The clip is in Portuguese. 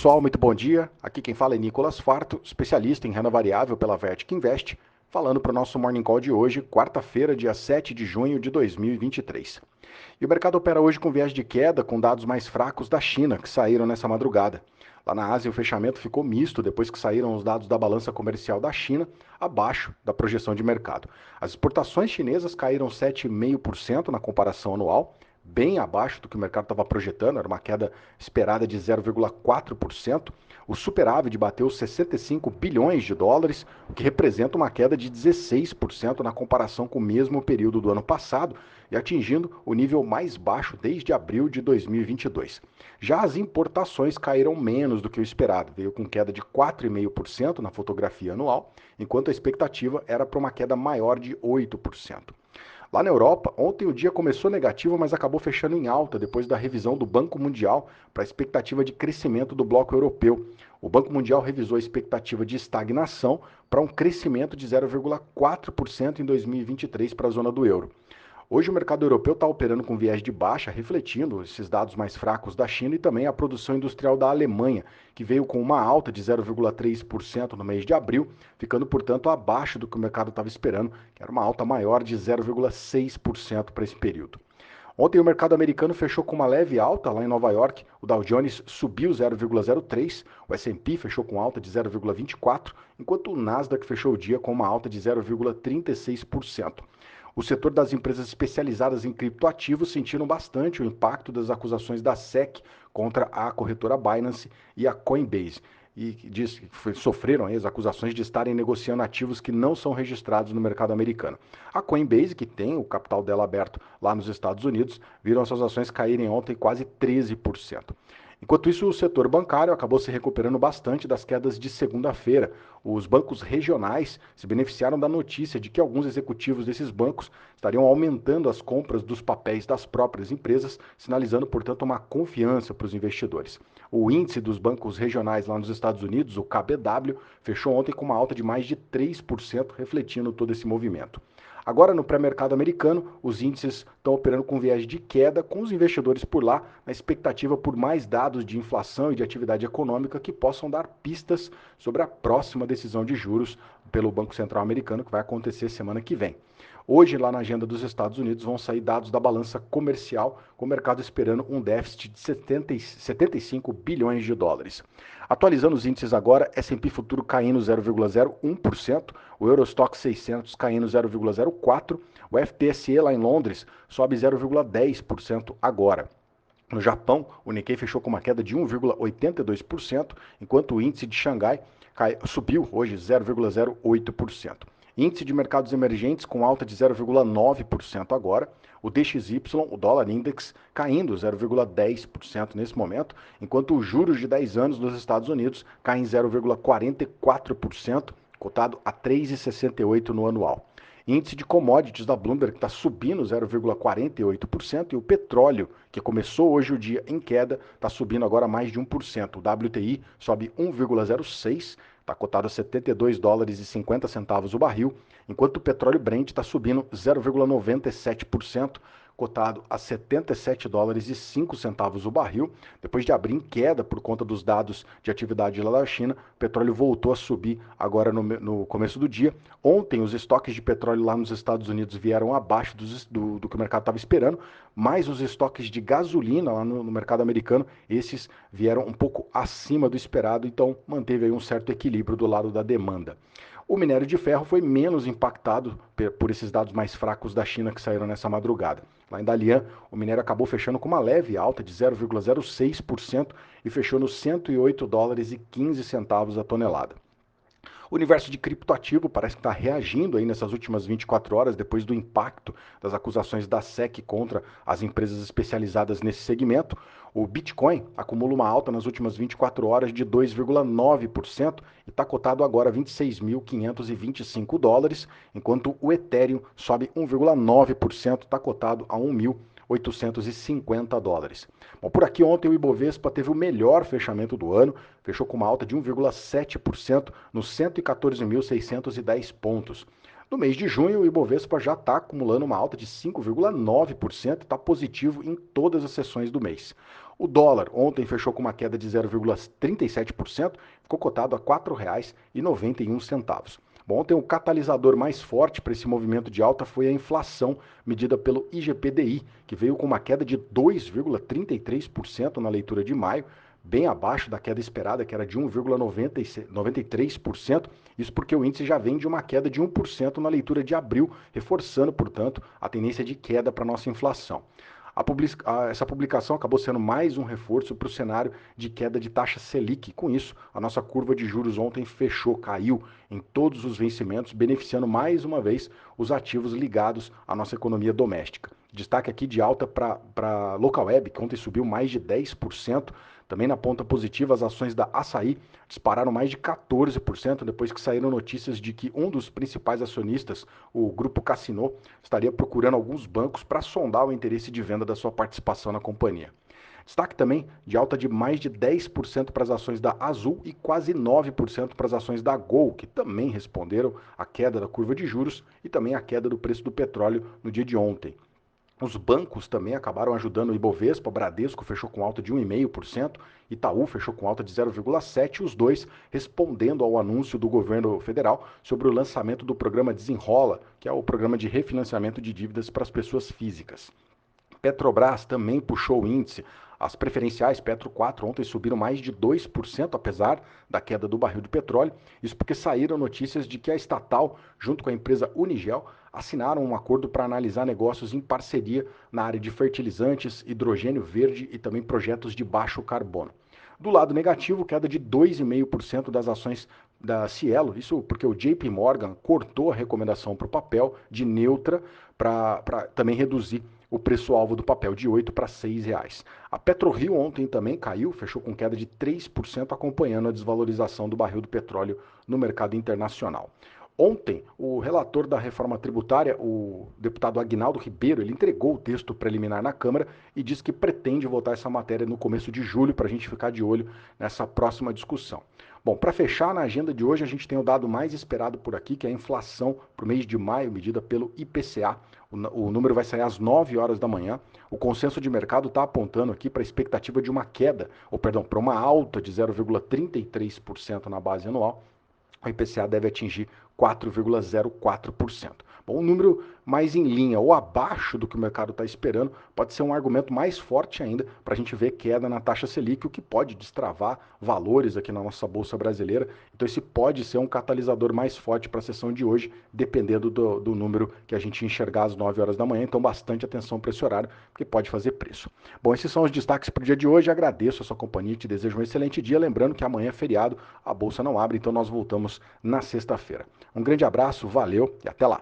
pessoal, muito bom dia. Aqui quem fala é Nicolas Farto, especialista em renda variável pela Vertic Invest, falando para o nosso Morning Call de hoje, quarta-feira, dia 7 de junho de 2023. E o mercado opera hoje com viés de queda, com dados mais fracos da China, que saíram nessa madrugada. Lá na Ásia, o fechamento ficou misto depois que saíram os dados da balança comercial da China, abaixo da projeção de mercado. As exportações chinesas caíram 7,5% na comparação anual, bem abaixo do que o mercado estava projetando, era uma queda esperada de 0,4%. O superávit bateu 65 bilhões de dólares, o que representa uma queda de 16% na comparação com o mesmo período do ano passado e atingindo o nível mais baixo desde abril de 2022. Já as importações caíram menos do que o esperado, veio com queda de 4,5% na fotografia anual, enquanto a expectativa era para uma queda maior de 8%. Lá na Europa, ontem o dia começou negativo, mas acabou fechando em alta depois da revisão do Banco Mundial para a expectativa de crescimento do bloco europeu. O Banco Mundial revisou a expectativa de estagnação para um crescimento de 0,4% em 2023 para a zona do euro. Hoje o mercado europeu está operando com viés de baixa, refletindo esses dados mais fracos da China e também a produção industrial da Alemanha, que veio com uma alta de 0,3% no mês de abril, ficando, portanto, abaixo do que o mercado estava esperando, que era uma alta maior de 0,6% para esse período. Ontem o mercado americano fechou com uma leve alta lá em Nova York, o Dow Jones subiu 0,03%, o S&P fechou com alta de 0,24%, enquanto o Nasdaq fechou o dia com uma alta de 0,36%. O setor das empresas especializadas em criptoativos sentiram bastante o impacto das acusações da SEC contra a corretora Binance e a Coinbase. E diz que sofreram as acusações de estarem negociando ativos que não são registrados no mercado americano. A Coinbase, que tem o capital dela aberto lá nos Estados Unidos, viram suas ações caírem ontem quase 13%. Enquanto isso, o setor bancário acabou se recuperando bastante das quedas de segunda-feira. Os bancos regionais se beneficiaram da notícia de que alguns executivos desses bancos estariam aumentando as compras dos papéis das próprias empresas, sinalizando, portanto, uma confiança para os investidores. O índice dos bancos regionais lá nos Estados Unidos, o KBW, fechou ontem com uma alta de mais de 3%, refletindo todo esse movimento. Agora, no pré-mercado americano, os índices estão operando com viés de queda, com os investidores por lá, na expectativa por mais dados de inflação e de atividade econômica que possam dar pistas sobre a próxima decisão de juros pelo Banco Central americano, que vai acontecer semana que vem. Hoje, lá na agenda dos Estados Unidos, vão sair dados da balança comercial, com o mercado esperando um déficit de 75 bilhões de dólares. Atualizando os índices agora, S&P Futuro caindo 0,01%, o Eurostock 600 caindo 0,04%, o FTSE lá em Londres sobe 0,10% agora. No Japão, o Nikkei fechou com uma queda de 1,82%, enquanto o índice de Xangai subiu hoje 0,08%. Índice de mercados emergentes com alta de 0,9% agora. O DXY, o dólar index, caindo 0,10% nesse momento, enquanto os juros de 10 anos nos Estados Unidos caem 0,44%, cotado a 3,68% no anual. Índice de commodities da Bloomberg está subindo 0,48% e o petróleo, que começou hoje o dia em queda, está subindo agora mais de 1%. O WTI sobe 1,06%, está cotado a 72 dólares e 50 centavos o barril, enquanto o petróleo Brent está subindo 0,97%, cotado a 77 dólares e 5 centavos o barril. Depois de abrir em queda por conta dos dados de atividade lá da China, o petróleo voltou a subir agora no começo do dia. Ontem os estoques de petróleo lá nos Estados Unidos vieram abaixo do que o mercado estava esperando, mas os estoques de gasolina lá no mercado americano, esses vieram um pouco acima do esperado, então manteve aí um certo equilíbrio do lado da demanda. O minério de ferro foi menos impactado por esses dados mais fracos da China que saíram nessa madrugada. Lá em Dalian, o minério acabou fechando com uma leve alta de 0,06% e fechou nos 108 dólares e 15 centavos a tonelada. O universo de criptoativo parece que está reagindo aí nessas últimas 24 horas, depois do impacto das acusações da SEC contra as empresas especializadas nesse segmento. O Bitcoin acumula uma alta nas últimas 24 horas de 2,9% e está cotado agora a 26.525 dólares, enquanto o Ethereum sobe 1,9%, está cotado a 1.850 dólares. Bom, por aqui ontem o Ibovespa teve o melhor fechamento do ano, fechou com uma alta de 1,7% nos 114.610 pontos. No mês de junho, o Ibovespa já está acumulando uma alta de 5,9% e está positivo em todas as sessões do mês. O dólar ontem fechou com uma queda de 0,37%, ficou cotado a R$ 4,91. Bom, ontem o catalisador mais forte para esse movimento de alta foi a inflação medida pelo IGPDI, que veio com uma queda de 2,33% na leitura de maio, bem abaixo da queda esperada, que era de 1,93%. Isso porque o índice já vem de uma queda de 1% na leitura de abril, reforçando, portanto, a tendência de queda para a nossa inflação. Essa publicação acabou sendo mais um reforço para o cenário de queda de taxa Selic. Com isso, a nossa curva de juros ontem fechou, caiu em todos os vencimentos, beneficiando mais uma vez os ativos ligados à nossa economia doméstica. Destaque aqui de alta para a Localweb, que ontem subiu mais de 10%. Também na ponta positiva, as ações da Assaí dispararam mais de 14% depois que saíram notícias de que um dos principais acionistas, o Grupo Cassino, estaria procurando alguns bancos para sondar o interesse de venda da sua participação na companhia. Destaque também de alta de mais de 10% para as ações da Azul e quase 9% para as ações da Gol, que também responderam à queda da curva de juros e também à queda do preço do petróleo no dia de ontem. Os bancos também acabaram ajudando o Ibovespa, o Bradesco fechou com alta de 1,5%, Itaú fechou com alta de 0,7%, os dois respondendo ao anúncio do governo federal sobre o lançamento do programa Desenrola, que é o programa de refinanciamento de dívidas para as pessoas físicas. Petrobras também puxou o índice. As preferenciais Petro 4 ontem subiram mais de 2%, apesar da queda do barril de petróleo. Isso porque saíram notícias de que a estatal, junto com a empresa Unigel, assinaram um acordo para analisar negócios em parceria na área de fertilizantes, hidrogênio verde e também projetos de baixo carbono. Do lado negativo, queda de 2,5% das ações da Cielo, isso porque o JP Morgan cortou a recomendação para o papel de neutra para também reduzir o preço-alvo do papel de R$ 8 para R$ 6. A PetroRio ontem também caiu, fechou com queda de 3%, acompanhando a desvalorização do barril do petróleo no mercado internacional. Ontem, o relator da reforma tributária, o deputado Aguinaldo Ribeiro, ele entregou o texto preliminar na Câmara e disse que pretende votar essa matéria no começo de julho para a gente ficar de olho nessa próxima discussão. Bom, para fechar na agenda de hoje, a gente tem o dado mais esperado por aqui, que é a inflação para o mês de maio, medida pelo IPCA. O número vai sair às 9 horas da manhã. O consenso de mercado está apontando aqui para a expectativa de uma queda, ou perdão, para uma alta de 0,33% na base anual. O IPCA deve atingir 4,04%. Bom, um número mais em linha ou abaixo do que o mercado está esperando pode ser um argumento mais forte ainda para a gente ver queda na taxa Selic, o que pode destravar valores aqui na nossa Bolsa Brasileira. Então esse pode ser um catalisador mais forte para a sessão de hoje, dependendo do número que a gente enxergar às 9 horas da manhã. Então bastante atenção para esse horário, porque pode fazer preço. Bom, esses são os destaques para o dia de hoje. Agradeço a sua companhia e te desejo um excelente dia. Lembrando que amanhã é feriado, a Bolsa não abre, então nós voltamos na sexta-feira. Um grande abraço, valeu e até lá!